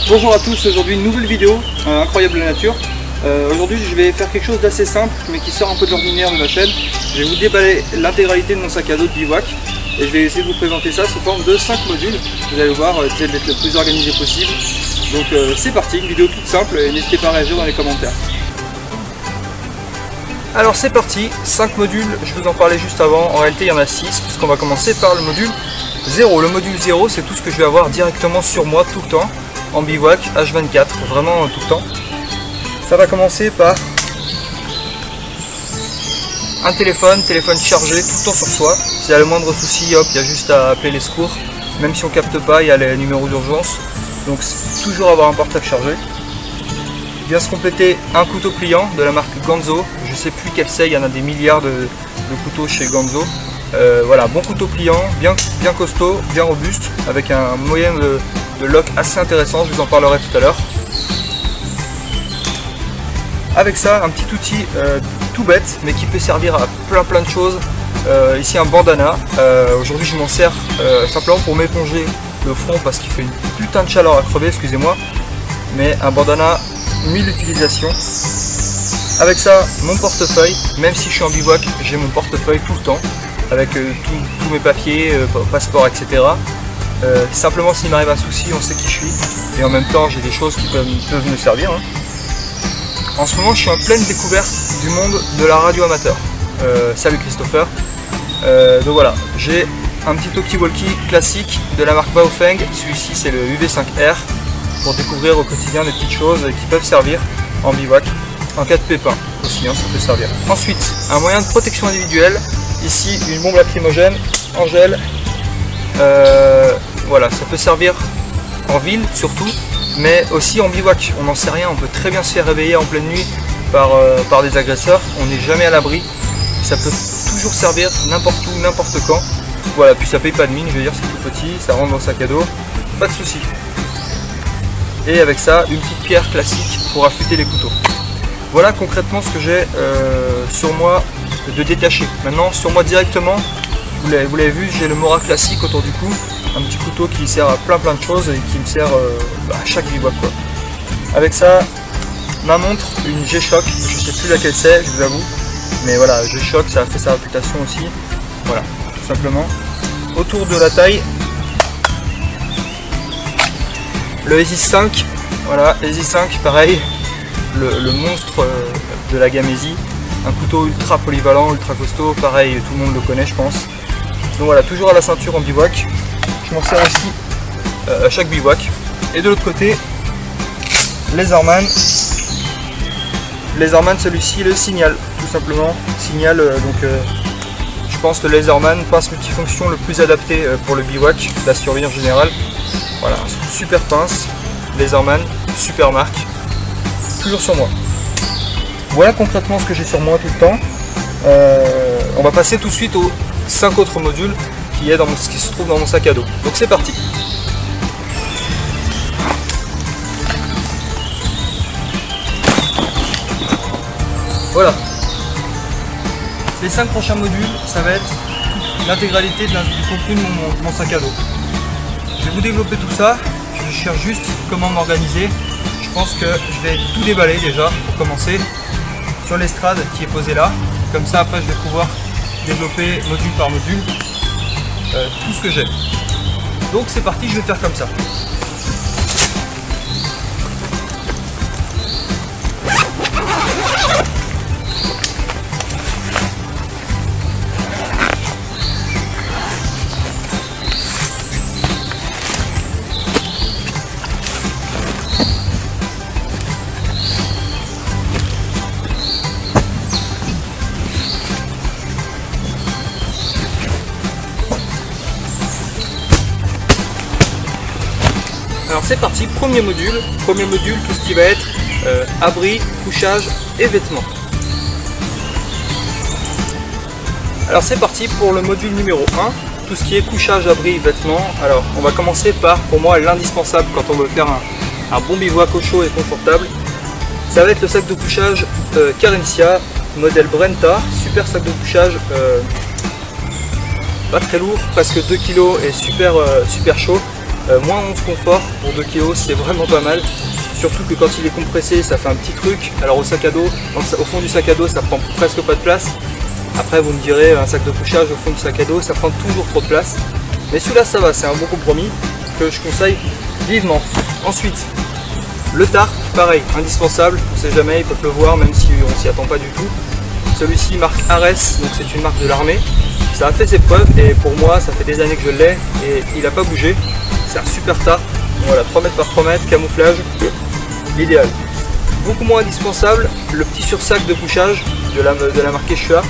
Bonjour à tous, aujourd'hui une nouvelle vidéo, incroyable nature. Aujourd'hui je vais faire quelque chose d'assez simple mais qui sort un peu de l'ordinaire de ma chaîne. Je vais vous déballer l'intégralité de mon sac à dos de bivouac et je vais essayer de vous présenter ça sous forme de 5 modules. Vous allez voir, j'essaie d'être le plus organisé possible. Donc c'est parti, une vidéo toute simple et n'hésitez pas à réagir dans les commentaires. Alors c'est parti, 5 modules, je vous en parlais juste avant, en réalité il y en a 6 puisqu'on va commencer par le module 0. Le module 0 c'est tout ce que je vais avoir directement sur moi tout le temps, en bivouac, H24, vraiment tout le temps. Ça va commencer par un téléphone chargé tout le temps sur soi. S'il y a le moindre souci, hop, il y a juste à appeler les secours. Même si on capte pas, il y a les numéros d'urgence. Donc toujours avoir un portable chargé. Vient se compléter un couteau pliant de la marque Ganzo. Je sais plus quel c'est, il y en a des milliards de couteaux chez Ganzo. Voilà, bon couteau pliant, bien costaud, bien robuste, avec un moyen de lock assez intéressant, je vous en parlerai tout à l'heure. Avec ça, un petit outil tout bête, mais qui peut servir à plein de choses. Ici un bandana, aujourd'hui je m'en sers simplement pour m'éponger le front parce qu'il fait une putain de chaleur à crever, excusez-moi. Mais un bandana, 1000 utilisations. Avec ça, mon portefeuille, même si je suis en bivouac, j'ai mon portefeuille tout le temps, avec tous mes papiers, passeport, etc. Simplement s'il m'arrive un souci, on sait qui je suis. Et en même temps, j'ai des choses qui peuvent me servir. Hein. En ce moment, je suis en pleine découverte du monde de la radio amateur. Salut Christopher. Donc voilà, j'ai un petit talkie-walkie classique de la marque Baofeng. Celui-ci, c'est le UV5R pour découvrir au quotidien des petites choses qui peuvent servir en bivouac. En cas de pépin aussi, hein, ça peut servir. Ensuite, un moyen de protection individuelle. Ici, une bombe lacrymogène en gel. Voilà, ça peut servir en ville surtout, mais aussi en bivouac. On n'en sait rien, on peut très bien se faire réveiller en pleine nuit par des agresseurs. On n'est jamais à l'abri. Ça peut toujours servir n'importe où, n'importe quand. Voilà, puis ça paye pas de mine, je veux dire, c'est tout petit, ça rentre dans le sac à dos, pas de souci. Et avec ça, une petite pierre classique pour affûter les couteaux. Voilà concrètement ce que j'ai sur moi de détaché. Maintenant sur moi directement, vous l'avez vu, j'ai le Mora classique autour du cou, un petit couteau qui sert à plein de choses et qui me sert à chaque bivouac quoi. Avec ça, ma montre, une G-Shock, je sais plus laquelle c'est, je vous avoue, mais voilà, G-Shock, ça a fait sa réputation aussi. Voilà, tout simplement. Autour de la taille, le Easy 5, voilà, Easy 5, pareil. Le monstre de la gamme Easy, un couteau ultra polyvalent, ultra costaud, pareil, tout le monde le connaît je pense. Donc voilà, toujours à la ceinture en bivouac, je m'en sers aussi à chaque bivouac. Et de l'autre côté, Laserman, celui-ci le Signal, tout simplement, Signal, je pense le Laserman, pince multifonction le plus adapté pour le bivouac, la survie en général. Voilà, super pince, Laserman, super marque. Toujours sur moi. Voilà concrètement ce que j'ai sur moi tout le temps. On va passer tout de suite aux 5 autres modules qui se trouvent dans mon sac à dos. Donc c'est parti. Voilà. Les 5 prochains modules, ça va être l'intégralité du contenu de mon sac à dos. Je vais vous développer tout ça. Je cherche juste comment m'organiser. Je pense que je vais tout déballer déjà pour commencer sur l'estrade qui est posée là. Comme ça après je vais pouvoir développer module par module tout ce que j'ai. Donc c'est parti, je vais faire comme ça. Alors c'est parti, premier module, tout ce qui va être abri, couchage et vêtements. Alors c'est parti pour le module numéro 1, tout ce qui est couchage, abri, vêtements. Alors on va commencer par, pour moi, l'indispensable quand on veut faire un bon bivouac au chaud et confortable. Ça va être le sac de couchage Carencia, modèle Brenta, super sac de couchage, pas très lourd, presque 2 kg et super chaud. Moins 11 confort pour 2 kg, c'est vraiment pas mal. Surtout que quand il est compressé, ça fait un petit truc. Alors au sac à dos, au fond du sac à dos, ça prend presque pas de place. Après vous me direz, un sac de couchage au fond du sac à dos, ça prend toujours trop de place. Mais celui-là ça va, c'est un bon compromis que je conseille vivement. Ensuite, le tarp, pareil, indispensable, on sait jamais, il peut pleuvoir même si on s'y attend pas du tout. Celui-ci marque Ares, donc c'est une marque de l'armée. Ça a fait ses preuves et pour moi ça fait des années que je l'ai et il n'a pas bougé. C'est un super tarp. Voilà, 3 mètres par 3 mètres, camouflage, l'idéal. Beaucoup moins indispensable, le petit sursac de couchage de la marque Quechua.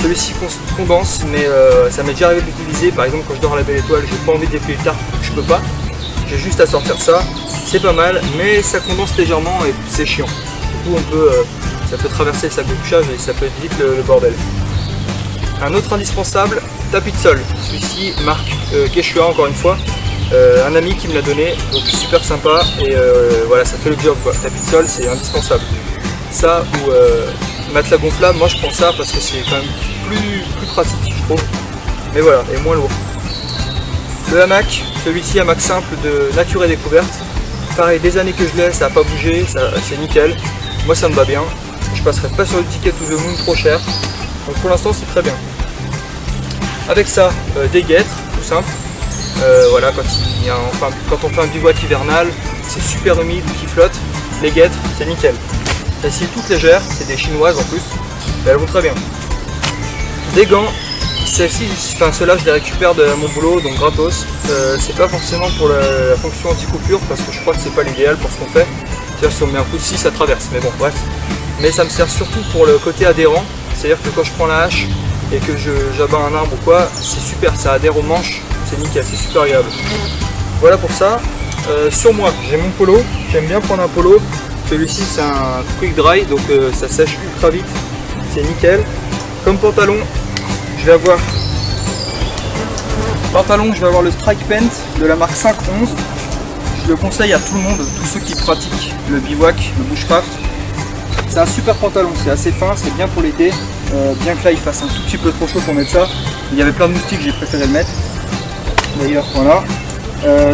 Celui-ci condense, mais ça m'est déjà arrivé de l'utiliser. Par exemple, quand je dors à la belle étoile, j'ai pas envie de déplier le tarp, je peux pas. J'ai juste à sortir ça, c'est pas mal, mais ça condense légèrement et c'est chiant. Du coup, ça peut traverser le sac de couchage et ça peut être vite le bordel. Un autre indispensable, tapis de sol. Celui-ci, marque Quechua encore une fois. Un ami qui me l'a donné, donc super sympa et voilà, ça fait le job quoi. Tapis de sol, c'est indispensable. Ça ou matelas gonflable, moi je prends ça parce que c'est quand même plus pratique je trouve. Mais voilà, et moins lourd. Le hamac, celui-ci hamac simple de Nature et Découverte. Pareil, des années que je l'ai, ça n'a pas bougé, c'est nickel. Moi ça me va bien. Je passerai pas sur le ticket to the moon trop cher. Donc pour l'instant c'est très bien. Avec ça, des guêtres, tout simple. Voilà, quand on fait un bivouac hivernal, c'est super humide ou qui flotte, les guêtres, c'est nickel. Celles-ci toutes légères, c'est des chinoises en plus, mais elles vont très bien. Des gants, ceux-là je les récupère de mon boulot, donc gratos. C'est pas forcément pour la fonction anti-coupure, parce que je crois que c'est pas l'idéal pour ce qu'on fait. C'est-à-dire si on met un coup de scie, ça traverse, mais bon, bref. Mais ça me sert surtout pour le côté adhérent, c'est-à-dire que quand je prends la hache et que j'abats un arbre ou quoi, c'est super, ça adhère aux manches. C'est nickel, c'est super agréable. Voilà pour ça. Sur moi, j'ai mon polo. J'aime bien prendre un polo. Celui-ci, c'est un quick dry, donc ça sèche ultra vite. C'est nickel. Comme pantalon, je vais avoir le Strike Pant de la marque 511. Je le conseille à tout le monde, tous ceux qui pratiquent le bivouac, le bushcraft. C'est un super pantalon, c'est assez fin, c'est bien pour l'été. Bien que là, il fasse un tout petit peu trop chaud pour mettre ça. Il y avait plein de moustiques, j'ai préféré le mettre. D'ailleurs, voilà.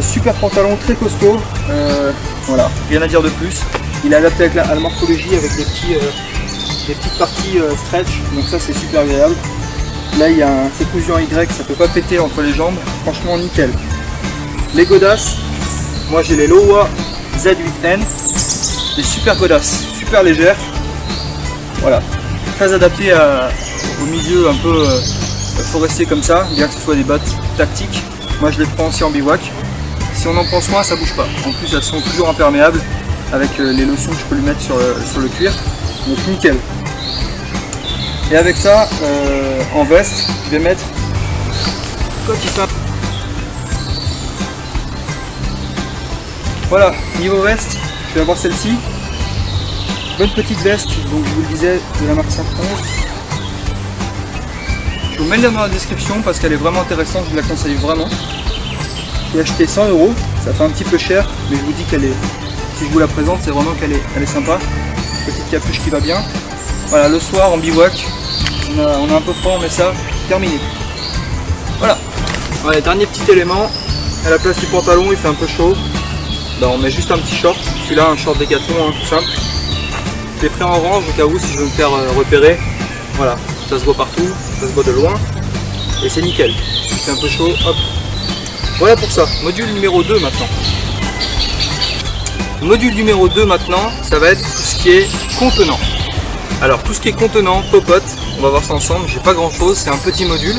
Super pantalon, très costaud. Voilà, rien à dire de plus. Il est adapté à la morphologie avec des petites parties stretch. Donc ça, c'est super agréable. Là, c'est cousu en Y, ça peut pas péter entre les jambes. Franchement, nickel. Les godasses. Moi, j'ai les Lowa Z8N. Des super godasses, super légères. Voilà. Très adapté au milieu un peu forestier comme ça, bien que ce soit des bottes tactiques. Moi je les prends aussi en bivouac. Si on en prend soin, ça bouge pas. En plus elles sont toujours imperméables avec les lotions que je peux lui mettre sur le cuir. Donc nickel. Et avec ça, en veste, je vais mettre voilà, niveau veste, je vais avoir celle-ci. Bonne petite veste, donc je vous le disais, de la marque 511. Je vous mets le lien dans la description parce qu'elle est vraiment intéressante, je vous la conseille vraiment. J'ai acheté 100 €, ça fait un petit peu cher, mais je vous dis qu'elle est, si je vous la présente, c'est vraiment qu'elle est sympa. Petite capuche qui va bien. Voilà, le soir en bivouac, on a un peu froid, on met ça, terminé. Voilà. Ouais, dernier petit élément, à la place du pantalon, il fait un peu chaud. Ben, on met juste un petit short, celui-là un short Décathlon, hein, tout simple. Je l'ai pris en orange au cas où si je veux me faire repérer. Voilà, ça se voit partout, ça se voit de loin. Et c'est nickel. Il fait un peu chaud, hop. Voilà pour ça. Module numéro 2 maintenant. Module numéro 2 maintenant, ça va être tout ce qui est contenant. Alors tout ce qui est contenant, popote, on va voir ça ensemble. J'ai pas grand chose, c'est un petit module,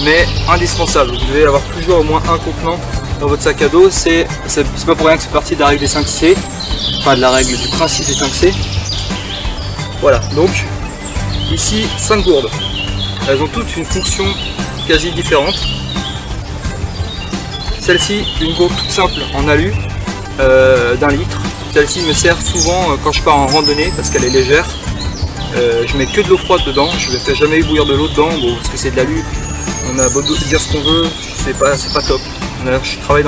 mais indispensable. Vous devez avoir toujours au moins un contenant dans votre sac à dos. C'est pas pour rien que c'est parti de la règle des 5C, enfin de la règle du principe des 5C. Voilà, donc ici 5 gourdes. Elles ont toutes une fonction quasi différente. Celle-ci, une gourde toute simple en alu d'1 litre. Celle-ci me sert souvent quand je pars en randonnée parce qu'elle est légère. Je mets que de l'eau froide dedans, je ne fais jamais bouillir de l'eau dedans bon, parce que c'est de l'alu. On a beau dire ce qu'on veut, c'est pas top. Je travaille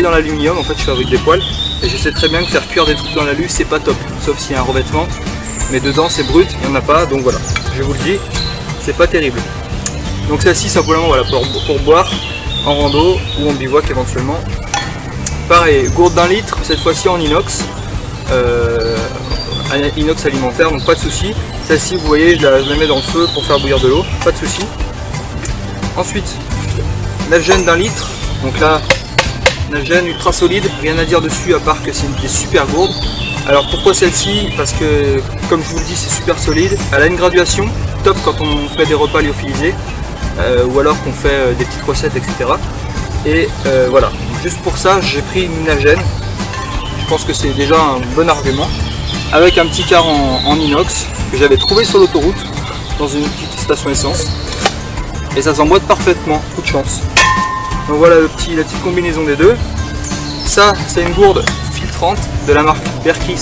dans l'aluminium, en fait je fabrique des poêles et je sais très bien que faire cuire des trucs dans l'alu c'est pas top, sauf s'il y a un revêtement. Mais dedans c'est brut, il n'y en a pas, donc voilà, je vous le dis, c'est pas terrible. Donc celle-ci simplement voilà, pour boire en rando ou en bivouac éventuellement. Pareil, gourde d'1 litre, cette fois-ci en inox. Inox alimentaire, donc pas de souci. Celle-ci, vous voyez, je la mets dans le feu pour faire bouillir de l'eau, pas de souci. Ensuite, Navgen d'1 litre. Donc là, Navgen ultra solide, rien à dire dessus à part que c'est des super gourdes. Alors pourquoi celle-ci? Parce que, comme je vous le dis, c'est super solide. Elle a une graduation, top quand on fait des repas lyophilisés, ou alors qu'on fait des petites recettes, etc. Et voilà, juste pour ça, j'ai pris une Navgen. Je pense que c'est déjà un bon argument. Avec un petit quart en inox que j'avais trouvé sur l'autoroute dans une petite station essence. Et ça s'emboîte parfaitement, coup de chance. Donc voilà la petite combinaison des deux. Ça, c'est une gourde filtrante de la marque Berkey,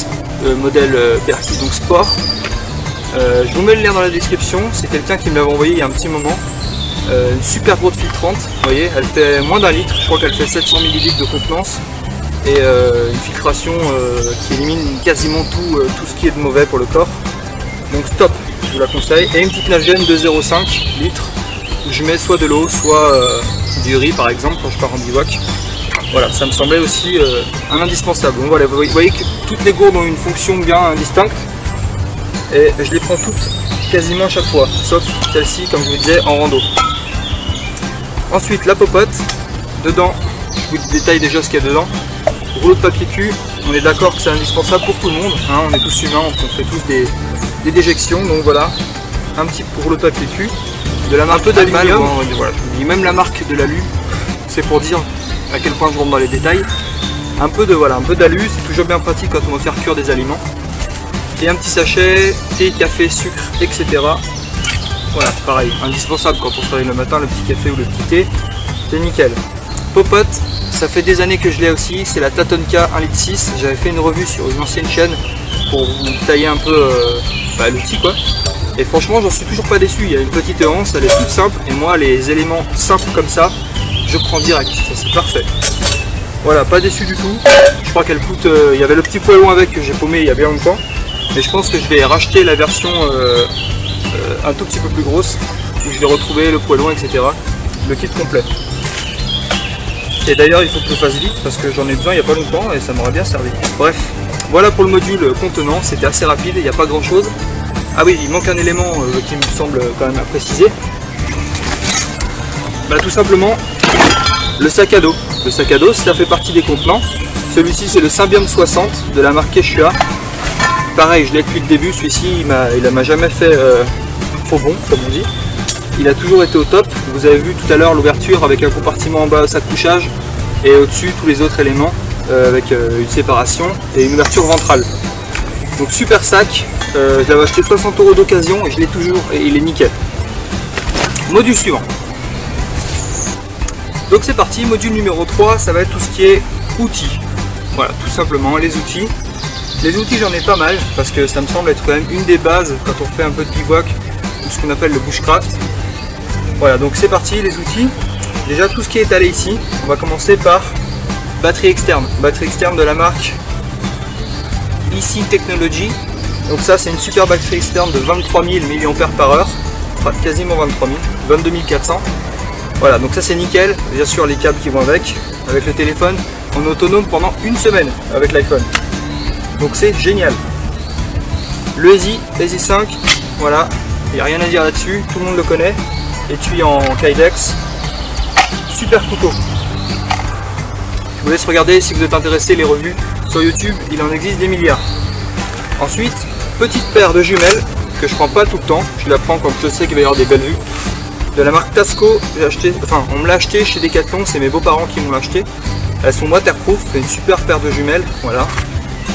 modèle Berkey, donc Sport. Je vous mets le lien dans la description, c'est quelqu'un qui me l'avait envoyé il y a un petit moment. Une super gourde filtrante, vous voyez, elle fait moins d'1 litre, je crois qu'elle fait 700 ml de contenance. Et une filtration qui élimine quasiment tout ce qui est de mauvais pour le corps. Donc top, je vous la conseille. Et une petite Navgen de 0,5 litres où je mets soit de l'eau, soit du riz par exemple quand je pars en bivouac. Voilà, ça me semblait aussi un indispensable. Donc voilà, vous voyez que toutes les gourdes ont une fonction bien distincte. Et je les prends toutes quasiment à chaque fois, sauf celle-ci comme je vous disais en rando. Ensuite la popote, dedans, je vous détaille déjà ce qu'il y a dedans. Rouleau de papier cul, on est d'accord que c'est indispensable pour tout le monde, hein, on est tous humains, on fait tous des déjections, donc voilà, un petit rouleau de papier cul, un peu d'aluminium, voilà, je vous dis même la marque de l'alu, c'est pour dire à quel point je rentre dans les détails, un peu d'alu, c'est toujours bien pratique quand on va faire cuire des aliments, et un petit sachet, thé, café, sucre, etc. Voilà, pareil, indispensable quand on se réveille le matin, le petit café ou le petit thé, c'est nickel. Popote, ça fait des années que je l'ai aussi, c'est la Tatonka 1,6 litre. J'avais fait une revue sur une ancienne chaîne pour vous tailler un peu l'outil quoi. Et franchement j'en suis toujours pas déçu, il y a une petite anse, elle est toute simple et moi les éléments simples comme ça, je prends direct, ça c'est parfait. Voilà, pas déçu du tout. Je crois qu'elle coûte, il y avait le petit poêlon avec que j'ai paumé il y a bien longtemps. Mais je pense que je vais racheter la version un tout petit peu plus grosse, où je vais retrouver le poêlon, etc. Le kit complet. Et d'ailleurs il faut que je le fasse vite parce que j'en ai besoin il n'y a pas longtemps et ça m'aurait bien servi. Bref, voilà pour le module contenant, c'était assez rapide, il n'y a pas grand chose. Ah oui, il manque un élément qui me semble quand même à préciser. Bah, tout simplement le sac à dos. Le sac à dos, ça fait partie des contenants. Celui-ci c'est le Symbian 60 de la marque Quechua. Pareil, je l'ai depuis le début, celui-ci il m'a jamais fait faux bon comme on dit. Il a toujours été au top. Vous avez vu tout à l'heure l'ouverture avec un compartiment en bas, sac couchage, et au-dessus tous les autres éléments avec une séparation et une ouverture ventrale. Donc super sac, je l'avais acheté 60 € d'occasion et je l'ai toujours et il est nickel. Module suivant. Donc c'est parti, module numéro 3, ça va être tout ce qui est outils. Voilà, tout simplement les outils. Les outils j'en ai pas mal parce que ça me semble être quand même une des bases quand on fait un peu de bivouac ou ce qu'on appelle le bushcraft. Voilà, donc c'est parti les outils. Déjà tout ce qui est étalé ici, on va commencer par batterie externe de la marque EC Technology. Donc ça c'est une super batterie externe de 23 000 mAh, enfin, quasiment 23 000, 22 400. Voilà, donc ça c'est nickel, bien sûr les câbles qui vont avec le téléphone, on est autonome pendant une semaine avec l'iPhone. Donc c'est génial. Le EZ 5, voilà, il n'y a rien à dire là-dessus, tout le monde le connaît. Étui en Kydex, super couteau. Je vous laisse regarder si vous êtes intéressé les revues sur YouTube, il en existe des milliards. Ensuite, petite paire de jumelles que je prends pas tout le temps, je la prends quand je sais qu'il va y avoir des belles vues. De la marque Tasco, on me l'a acheté chez Decathlon, c'est mes beaux-parents qui m'ont acheté. Elles sont waterproof, c'est une super paire de jumelles, voilà.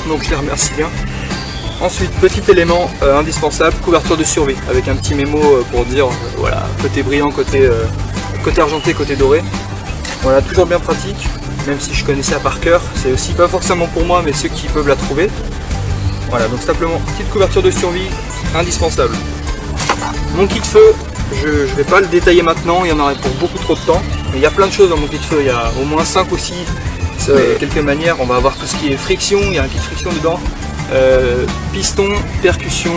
Donc je les remercie bien. Ensuite, petit élément indispensable, couverture de survie, avec un petit mémo pour dire, voilà, côté brillant, côté argenté, côté doré. Voilà, toujours bien pratique, même si je connaissais ça par cœur, c'est aussi pas forcément pour moi, mais ceux qui peuvent la trouver. Voilà, donc simplement, petite couverture de survie, indispensable. Mon kit feu, je ne vais pas le détailler maintenant, il y en aurait pour beaucoup trop de temps, mais il y a plein de choses dans mon kit feu, il y a au moins 5 aussi, de quelque manière, on va avoir tout ce qui est friction, il y a un kit friction dedans. Piston, percussion,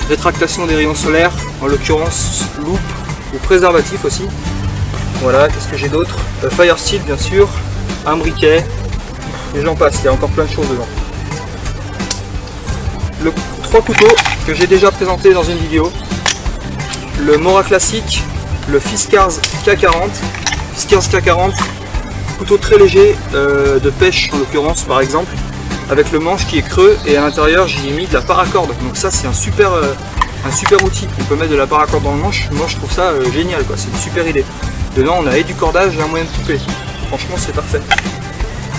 rétractation des rayons solaires, en l'occurrence loupe ou préservatif aussi. Voilà, qu'est-ce que j'ai d'autre? Fire Steel bien sûr, un briquet, et j'en passe, il y a encore plein de choses dedans. Trois couteaux que j'ai déjà présenté dans une vidéo. Le Mora classique, le Fiskars K40. Fiskars K40, couteau très léger de pêche en l'occurrence par exemple, avec le manche qui est creux et à l'intérieur j'ai mis de la paracorde. Donc ça c'est un super outil. On peut mettre de la paracorde dans le manche. Moi je trouve ça génial quoi, c'est une super idée. Dedans on a et du cordage et un moyen de couper. Franchement c'est parfait.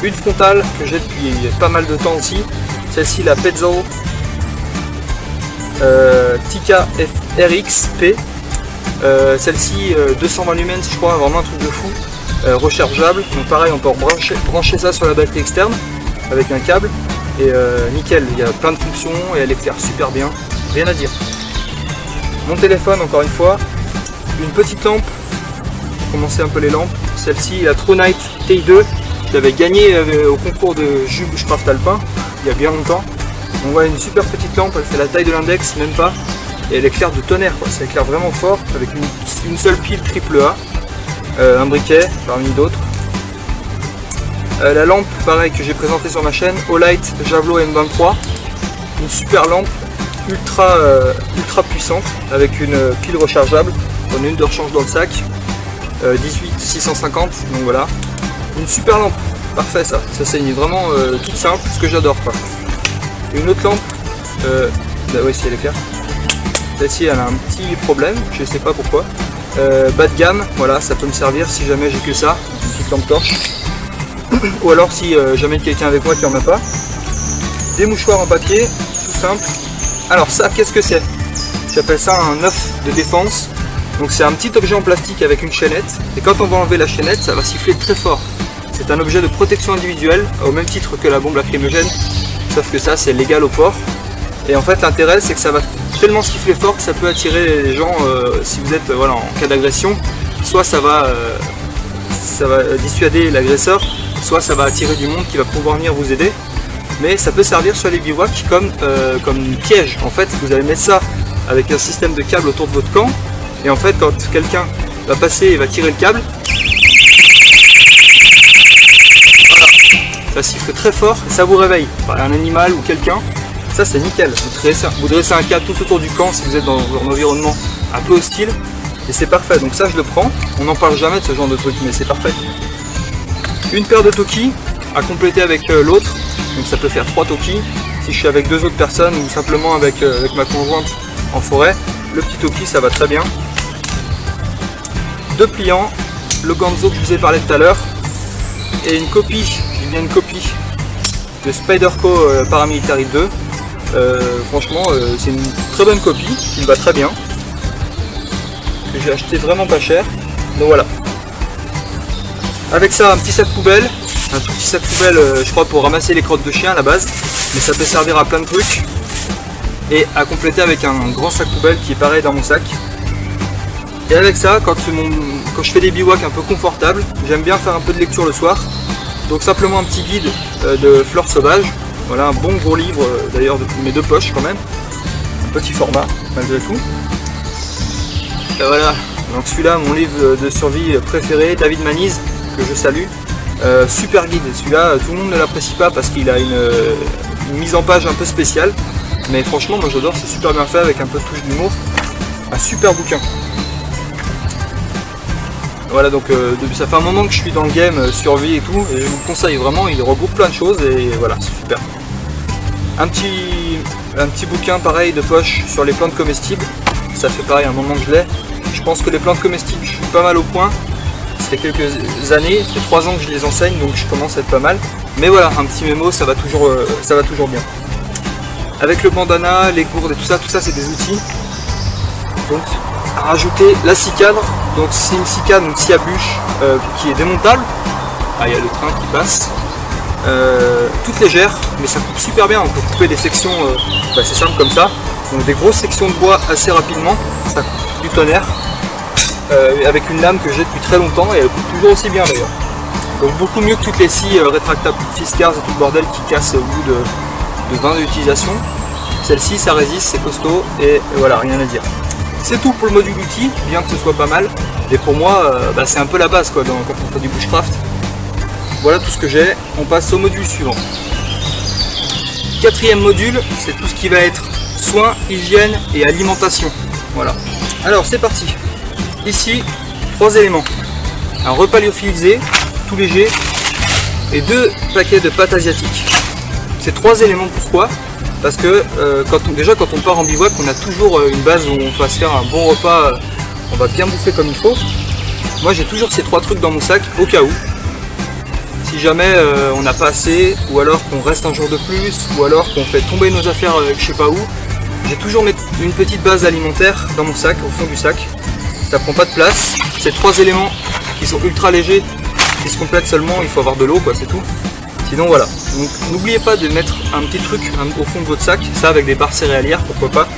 Une frontale que j'ai depuis pas mal de temps aussi. Celle-ci la Petzl Tikka RXP. Celle-ci 220 lumens je crois, vraiment un truc de fou. Rechargeable, donc pareil on peut brancher ça sur la batterie externe avec un câble et nickel, il y a plein de fonctions et elle éclaire super bien, rien à dire. Mon téléphone encore une fois, une petite lampe, pour commencer un peu les lampes, celle-ci la TrueNight TI2, je l'avais gagnée au concours de Bushcraft Alpin il y a bien longtemps. On voit une super petite lampe, elle fait la taille de l'index, même pas, et elle éclaire de tonnerre quoi, ça éclaire vraiment fort avec une seule pile AAA. Un briquet parmi d'autres. La lampe pareil que j'ai présenté sur ma chaîne, Olight Javelot M23, une super lampe ultra puissante avec une pile rechargeable, on a une de rechange dans le sac, 18650, donc voilà, une super lampe, parfait ça c'est vraiment toute simple, ce que j'adore quoi. Et une autre lampe, oui si elle est claire, celle-ci elle a un petit problème, je sais pas pourquoi. Bas de gamme, voilà, ça peut me servir si jamais j'ai que ça, une petite lampe torche. Ou alors si jamais quelqu'un avec moi qui en a pas. Des mouchoirs en papier, tout simple. Alors ça, qu'est-ce que c'est? J'appelle ça un œuf de défense. Donc c'est un petit objet en plastique avec une chaînette. Et quand on va enlever la chaînette, ça va siffler très fort. C'est un objet de protection individuelle, au même titre que la bombe lacrymogène. Sauf que ça, c'est légal au port. Et en fait, l'intérêt, c'est que ça va tellement siffler fort que ça peut attirer les gens si vous êtes voilà, en cas d'agression. Soit ça va dissuader l'agresseur, soit ça va attirer du monde qui va pouvoir venir vous aider. Mais ça peut servir sur les bivouacs comme piège. En fait, vous allez mettre ça avec un système de câble autour de votre camp. Et en fait, quand quelqu'un va passer et va tirer le câble, voilà, ça siffle très fort et ça vous réveille. Un animal ou quelqu'un. Ça c'est nickel, vous dressez un câble tout autour du camp si vous êtes dans un environnement un peu hostile et c'est parfait, donc ça je le prends, on n'en parle jamais de ce genre de truc mais c'est parfait. Une paire de Toki à compléter avec l'autre, donc ça peut faire 3 Toki, si je suis avec 2 autres personnes ou simplement avec ma conjointe en forêt, le petit Toki ça va très bien. 2 pliants, le Ganzo que je vous ai parlé tout à l'heure et une copie, j'ai bien une copie de Spyderco Paramilitary 2. Franchement c'est une très bonne copie qui me va très bien, que j'ai acheté vraiment pas cher, donc voilà. Avec ça un petit sac poubelle, un tout petit sac poubelle je crois pour ramasser les crottes de chien à la base, mais ça peut servir à plein de trucs, et à compléter avec un grand sac poubelle qui est pareil dans mon sac. Et avec ça, quand je fais des bivouacs un peu confortables, j'aime bien faire un peu de lecture le soir, donc simplement un petit guide de fleurs sauvages. Voilà un bon gros livre d'ailleurs de mes 2 poches quand même, un petit format malgré tout. Et voilà, donc celui-là mon livre de survie préféré, David Maniz, que je salue. Super guide, celui-là tout le monde ne l'apprécie pas parce qu'il a une mise en page un peu spéciale, mais franchement moi j'adore, c'est super bien fait avec un peu de touche d'humour, un super bouquin. Voilà, donc ça fait un moment que je suis dans le game survie et tout, et je vous le conseille vraiment, il regroupe plein de choses et voilà, c'est super. Un petit bouquin pareil de poche sur les plantes comestibles, ça fait pareil un moment que je l'ai. Je pense que les plantes comestibles, je suis pas mal au point, ça fait quelques années, ça fait 3 ans que je les enseigne, donc je commence à être pas mal. Mais voilà, un petit mémo, ça va toujours bien. Avec le bandana, les gourdes et tout ça c'est des outils. Donc, à rajouter la scie cadre, donc c'est une scie cadre, une scie à bûche qui est démontable. Ah, il y a le train qui passe. Toute légère, mais ça coupe super bien, on peut couper des sections, c'est simple comme ça. Donc des grosses sections de bois assez rapidement, ça coupe du tonnerre. Avec une lame que j'ai depuis très longtemps et elle coupe toujours aussi bien d'ailleurs. Donc beaucoup mieux que toutes les scies rétractables Fiskars et tout le bordel qui cassent au bout de 20 ans d'utilisation. Celle-ci ça résiste, c'est costaud et voilà, rien à dire. C'est tout pour le module outil, bien que ce soit pas mal. Et pour moi, c'est un peu la base quoi, quand on fait du bushcraft. Voilà tout ce que j'ai. On passe au module suivant. Quatrième module, c'est tout ce qui va être soins, hygiène et alimentation. Voilà. Alors c'est parti. Ici, 3 éléments. Un repas lyophilisé, tout léger, et 2 paquets de pâtes asiatiques. Ces 3 éléments, pourquoi? Parce que quand on part en bivouac, on a toujours une base où on va se faire un bon repas, on va bien bouffer comme il faut. Moi j'ai toujours ces 3 trucs dans mon sac au cas où. Si jamais on n'a pas assez, ou alors qu'on reste un jour de plus, ou alors qu'on fait tomber nos affaires je sais pas où, j'ai toujours une petite base alimentaire dans mon sac, au fond du sac. Ça prend pas de place. Ces 3 éléments qui sont ultra légers, qui se complètent seulement, il faut avoir de l'eau quoi, c'est tout. Sinon voilà. Donc n'oubliez pas de mettre un petit truc au fond de votre sac, ça avec des barres céréalières, pourquoi pas.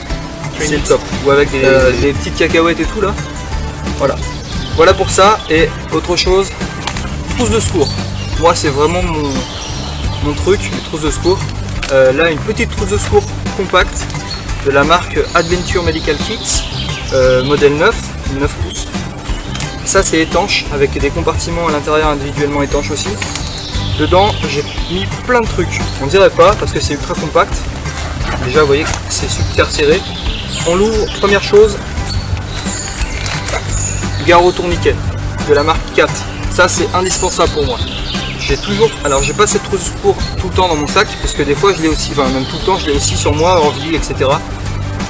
C'est le top. Ou avec des petites cacahuètes et tout là. Voilà. Voilà pour ça. Et autre chose, trousse de secours. Moi c'est vraiment mon truc, les trousses de secours. Là une petite trousse de secours compacte de la marque Adventure Medical Kits, modèle 9 pouces. Ça c'est étanche avec des compartiments à l'intérieur individuellement étanches aussi. Dedans j'ai mis plein de trucs. On dirait pas parce que c'est ultra compact. Déjà vous voyez que c'est super serré. On l'ouvre, première chose, garrot tourniquet de la marque Cat. Ça c'est indispensable pour moi. J'ai toujours, alors j'ai pas cette trousse de secours tout le temps dans mon sac parce que des fois je l'ai aussi, enfin même tout le temps je l'ai aussi sur moi en ville, etc.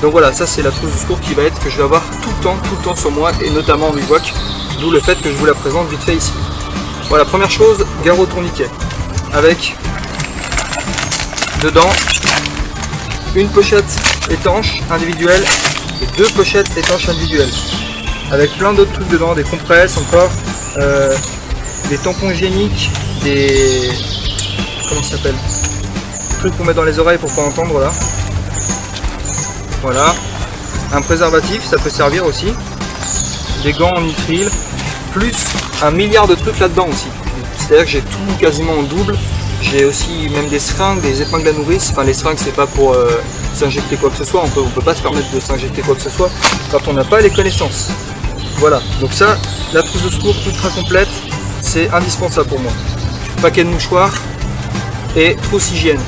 Donc voilà, ça c'est la trousse de secours qui va être que je vais avoir tout le temps sur moi et notamment en bivouac, d'où le fait que je vous la présente vite fait ici. Voilà, première chose, garrot tourniquet avec dedans une pochette étanche individuelle et 2 pochettes étanches individuelles avec plein d'autres trucs dedans, des compresses encore, des tampons hygiéniques, des... comment ça s'appelle, trucs qu'on met dans les oreilles pour pas entendre là. Voilà, un préservatif, ça peut servir aussi, des gants en nitrile, plus 1 milliard de trucs là-dedans aussi. C'est-à-dire que j'ai tout quasiment en double. J'ai aussi même des seringues, des épingles à nourrice. Enfin les seringues c'est pas pour s'injecter quoi que ce soit, on peut pas se permettre de s'injecter quoi que ce soit quand on n'a pas les connaissances. Voilà, donc ça, la trousse de secours ultra complète, c'est indispensable pour moi. Paquet de mouchoirs et trousse hygiène.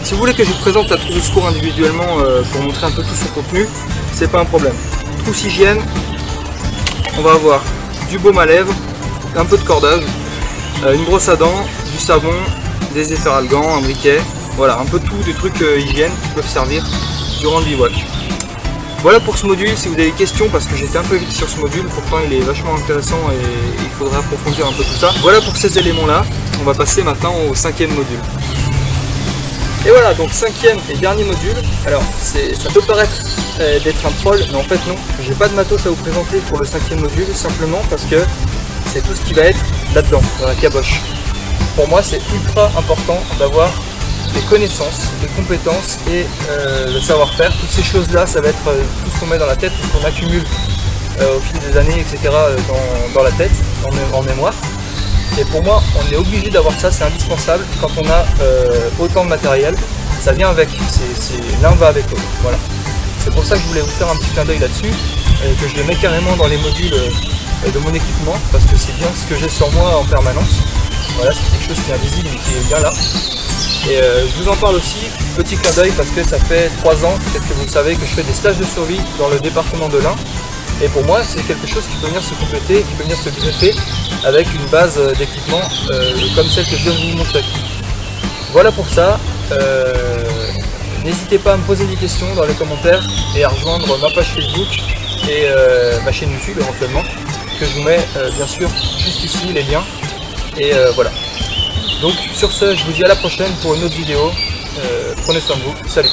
Si vous voulez que je vous présente la trousse de secours individuellement pour montrer un peu tout son contenu, c'est pas un problème. Trousse hygiène, on va avoir du baume à lèvres, un peu de cordage, une brosse à dents, du savon, des efferalgans, un briquet, voilà, un peu tout, des trucs hygiène qui peuvent servir durant le bivouac. Voilà pour ce module. Si vous avez des questions, parce que j'étais un peu vite sur ce module, pourtant il est vachement intéressant et il faudrait approfondir un peu tout ça. Voilà pour ces éléments là, on va passer maintenant au 5e module. Et voilà, donc 5e et dernier module. Alors ça peut paraître d'être un troll, mais en fait non, j'ai pas de matos à vous présenter pour le 5e module, simplement parce que c'est tout ce qui va être là-dedans, dans la caboche. Pour moi c'est ultra important d'avoir des connaissances, des compétences et le savoir-faire. Toutes ces choses-là, ça va être tout ce qu'on met dans la tête, tout ce qu'on accumule au fil des années, etc. dans la tête, en mémoire. Et pour moi, on est obligé d'avoir ça, c'est indispensable. Quand on a autant de matériel, ça vient avec, l'un va avec l'autre. Voilà. C'est pour ça que je voulais vous faire un petit clin d'œil là-dessus, que je le mets carrément dans les modules de mon équipement, parce que c'est bien ce que j'ai sur moi en permanence. Voilà, c'est quelque chose qui est invisible mais qui est bien là. Et je vous en parle aussi, petit clin d'œil, parce que ça fait 3 ans, peut-être que vous le savez, que je fais des stages de survie dans le département de l'Ain. Et pour moi, c'est quelque chose qui peut venir se compléter, qui peut venir se greffer avec une base d'équipement comme celle que je viens de vous montrer. Voilà pour ça. N'hésitez pas à me poser des questions dans les commentaires et à rejoindre ma page Facebook et ma chaîne YouTube éventuellement, que je vous mets bien sûr juste ici, les liens. Et voilà. Donc sur ce, je vous dis à la prochaine pour une autre vidéo. Prenez soin de vous. Salut.